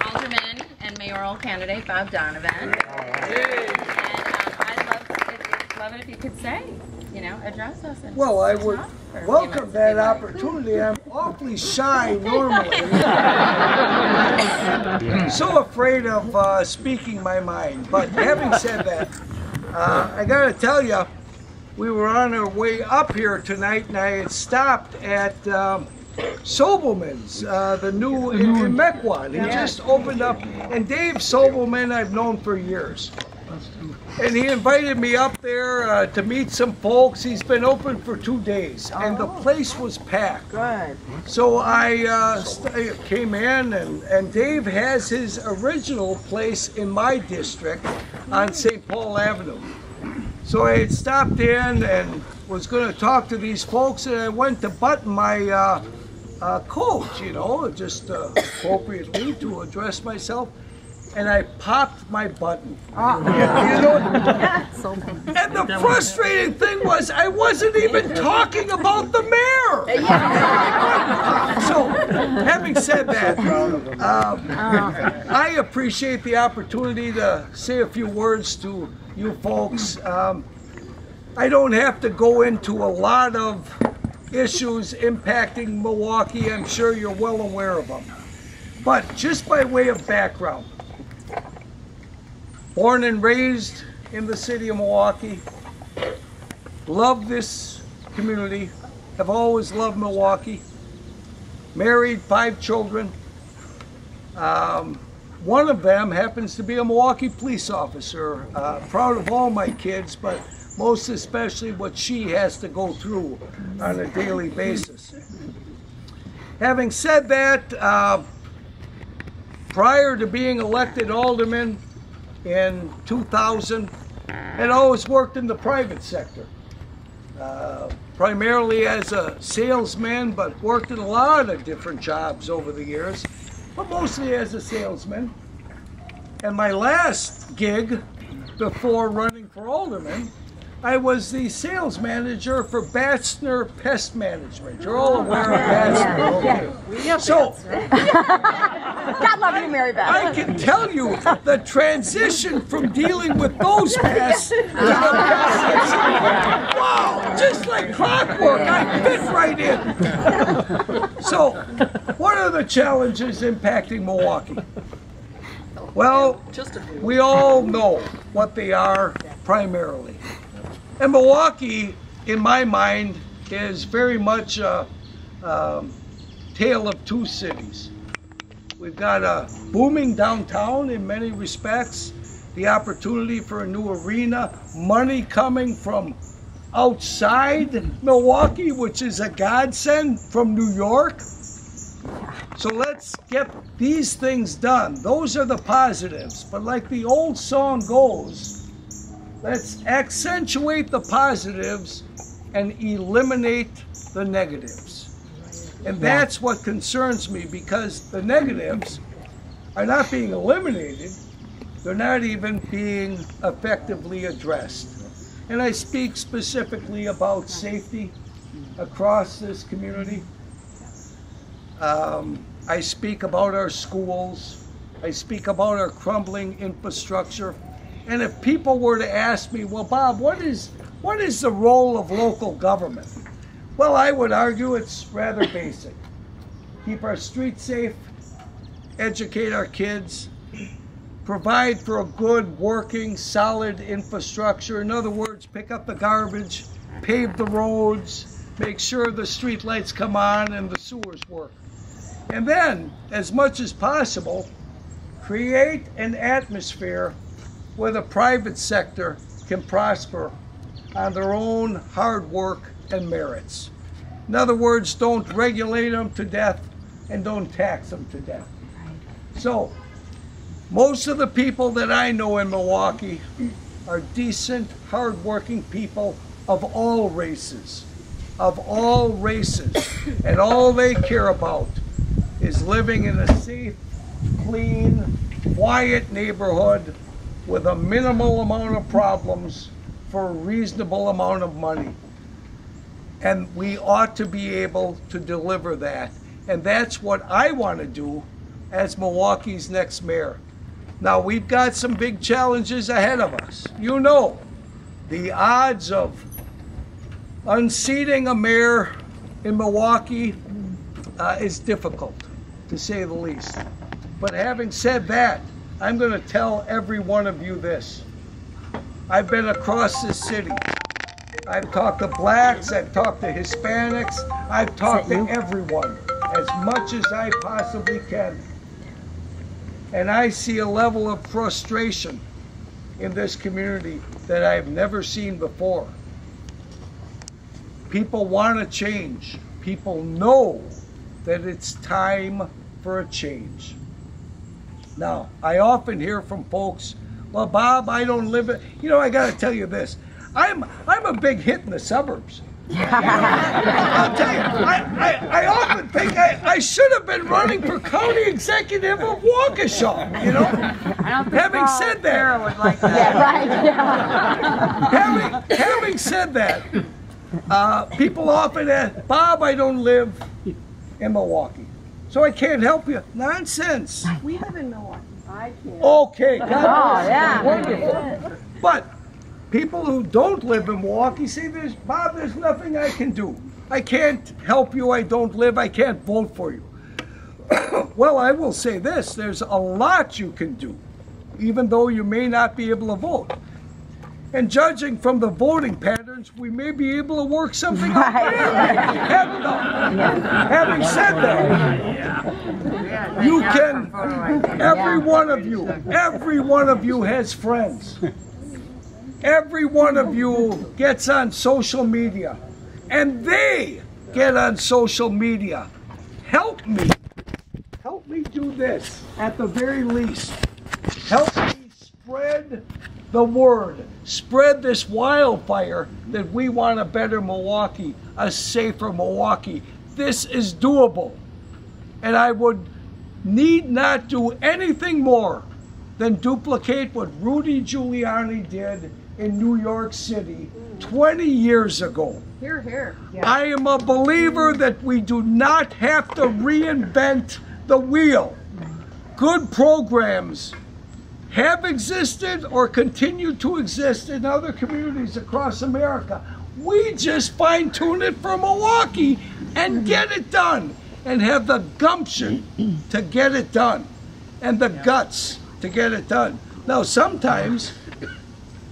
Alderman and mayoral candidate Bob Donovan. And I'd love it if you could say, address us. And well, I would welcome that opportunity. I'm awfully shy normally. So afraid of speaking my mind. But having said that, I got to tell you, we were on our way up here tonight, and I had stopped at Sobelman's, the new in Mequon. He just opened up, and Dave Sobelman I've known for years. And he invited me up there to meet some folks. He's been open for 2 days, and the place was packed. Good. So I came in, and Dave has his original place in my district on St. Paul Avenue. So I had stopped in and was going to talk to these folks, and I went to button my coat, just appropriately to address myself. And I popped my button. And the frustrating thing was I wasn't even talking about the mayor. So, having said that, I appreciate the opportunity to say a few words to you folks. I don't have to go into a lot of issues impacting Milwaukee. I'm sure you're well aware of them. But just by way of background, born and raised in the city of Milwaukee, love this community, have always loved Milwaukee, married, 5 children. One of them happens to be a Milwaukee police officer. Proud of all my kids, but most especially what she has to go through on a daily basis. Having said that, prior to being elected alderman in 2000, had always worked in the private sector, primarily as a salesman, but worked in a lot of different jobs over the years, but mostly as a salesman. And my last gig before running for alderman, I was the sales manager for Batzner Pest Management. You're all aware of Batzner, okay? So, God love you, Mary Beth. I can tell you the transition from dealing with those pests to the pests. Wow, just like clockwork, I fit right in. So, what are the challenges impacting Milwaukee? Well, we all know what they are primarily. And Milwaukee, in my mind, is very much a tale of two cities. We've got a booming downtown in many respects, the opportunity for a new arena, money coming from outside Milwaukee, which is a godsend, from New York. So let's get these things done. Those are the positives. But like the old song goes, let's accentuate the positives and eliminate the negatives. And that's what concerns me, because the negatives are not being eliminated. They're not even being effectively addressed. And I speak specifically about safety across this community. I speak about our schools. I speak about our crumbling infrastructure. And if people were to ask me, well, Bob, what is the role of local government? Well, I would argue it's rather basic. Keep our streets safe, educate our kids, provide for a good, working, solid infrastructure. In other words, pick up the garbage, pave the roads, make sure the street lights come on and the sewers work. And then, as much as possible, create an atmosphere where the private sector can prosper on their own hard work and merits. In other words, don't regulate them to death and don't tax them to death. So, most of the people that I know in Milwaukee are decent, hard-working people of all races. Of all races. And all they care about is living in a safe, clean, quiet neighborhood with a minimal amount of problems for a reasonable amount of money. And we ought to be able to deliver that. And that's what I want to do as Milwaukee's next mayor. Now, we've got some big challenges ahead of us. You know, the odds of unseating a mayor in Milwaukee is difficult, to say the least. But having said that, I'm going to tell every one of you this. I've been across this city. I've talked to blacks, I've talked to Hispanics, I've talked to everyone as much as I possibly can. And I see a level of frustration in this community that I've never seen before. People want to change. People know that it's time for a change. Now, I often hear from folks, well, Bob, I don't live it. You know, I got to tell you this. I'm a big hit in the suburbs. I'll tell you, I often think I should have been running for county executive of Waukesha, you know? I don't think Having said that, Sarah would like that. Yeah, right. Yeah. having said that, people often ask, Bob, I don't live in Milwaukee, so I can't help you. Nonsense. We live in Milwaukee. I can't. Okay, God bless you. yeah. Wonderful. But people who don't live in Milwaukee say, Bob, there's nothing I can do. I can't help you. I don't live. I can't vote for you. Well, I will say this. There's a lot you can do, even though you may not be able to vote. And judging from the voting patterns, we may be able to work something out. Having said that, you can, every one of you has friends. Every one of you gets on social media, and they get on social media. Help me do this at the very least. Help me spread the word, spread this wildfire that we want a better Milwaukee, a safer Milwaukee. This is doable, and I would need not do anything more than duplicate what Rudy Giuliani did in New York City 20 years ago. Here, here. I am a believer that we do not have to reinvent the wheel. Good programs have existed or continue to exist in other communities across America. We just fine-tune it for Milwaukee and get it done, and have the gumption to get it done and the guts to get it done. Now, sometimes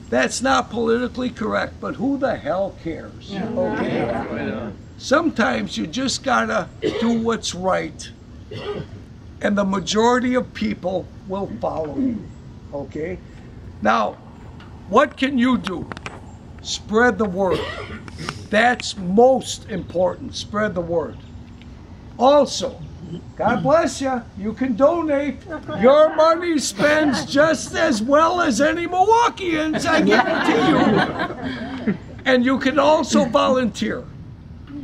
that's not politically correct, but who the hell cares? Okay? Sometimes you just gotta do what's right, and the majority of people will follow you. Okay? Now, what can you do? Spread the word. That's most important. Spread the word. Also, God bless you. You can donate. Your money spends just as well as any Milwaukeeans, I guarantee you. And you can also volunteer.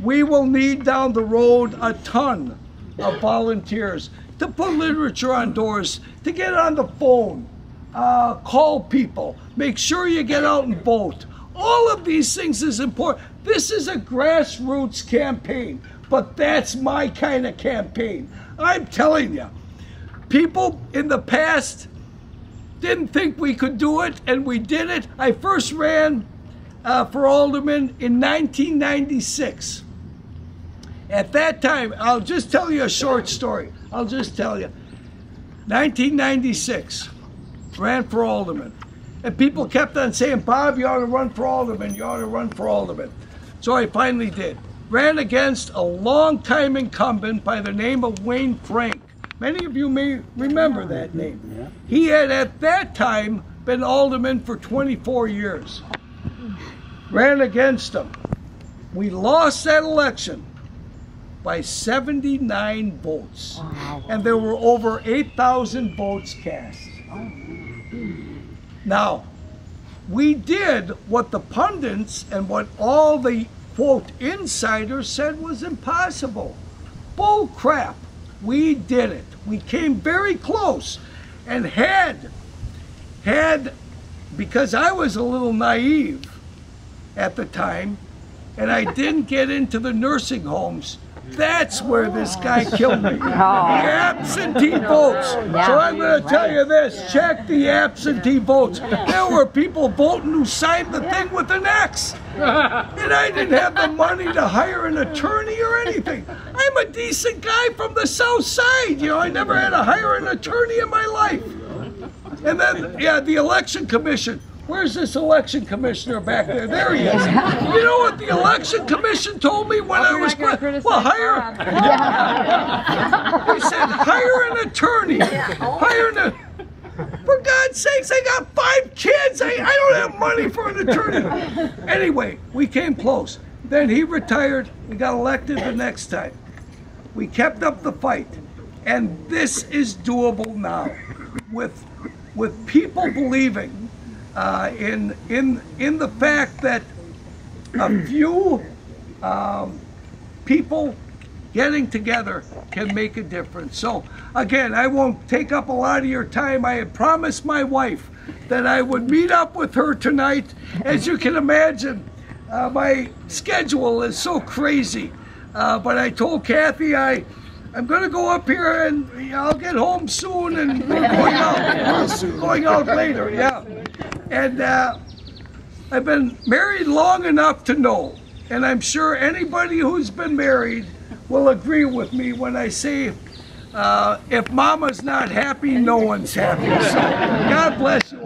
We will need down the road a ton of volunteers to put literature on doors, to get on the phone, call people, make sure you get out and vote. All of these things is important. This is a grassroots campaign, but that's my kind of campaign. I'm telling you, people in the past didn't think we could do it, and we did it. I first ran for alderman in 1996. At that time, I'll just tell you a short story. I'll just tell you. 1996, ran for alderman. And people kept on saying, Bob, you ought to run for alderman, you ought to run for alderman. So I finally did. Ran against a longtime incumbent by the name of Wayne Frank. Many of you may remember that name. He had at that time been alderman for 24 years. Ran against him. We lost that election by 79 votes. And there were over 8,000 votes cast. Now, we did what the pundits and what all the, quote, insiders said was impossible. Bull crap. We did it. We came very close, and had, because I was a little naive at the time, and I didn't get into the nursing homes, That's where this guy killed me. The absentee votes. So I'm going to tell you this. Check the absentee votes. There were people voting who signed the thing with an X. And I didn't have the money to hire an attorney or anything. I'm a decent guy from the South Side. You know, I never had to hire an attorney in my life. And then, yeah, the election commission. Where's this election commissioner back there? There he is. You know what the election commission told me when I was well, hire. He said, hire an attorney. Hire an. For God's sakes, I got 5 kids. I don't have money for an attorney. Anyway, we came close. Then he retired and got elected the next time. We kept up the fight, and this is doable now, with people believing. In the fact that a few people getting together can make a difference. So again, I won't take up a lot of your time. I had promised my wife that I would meet up with her tonight. As you can imagine, my schedule is so crazy. But I told Kathy I'm going to go up here and I'll get home soon, and we're going out. We're going out later, yeah. And I've been married long enough to know, and I'm sure anybody who's been married will agree with me when I say, if mama's not happy, no one's happy. So God bless you.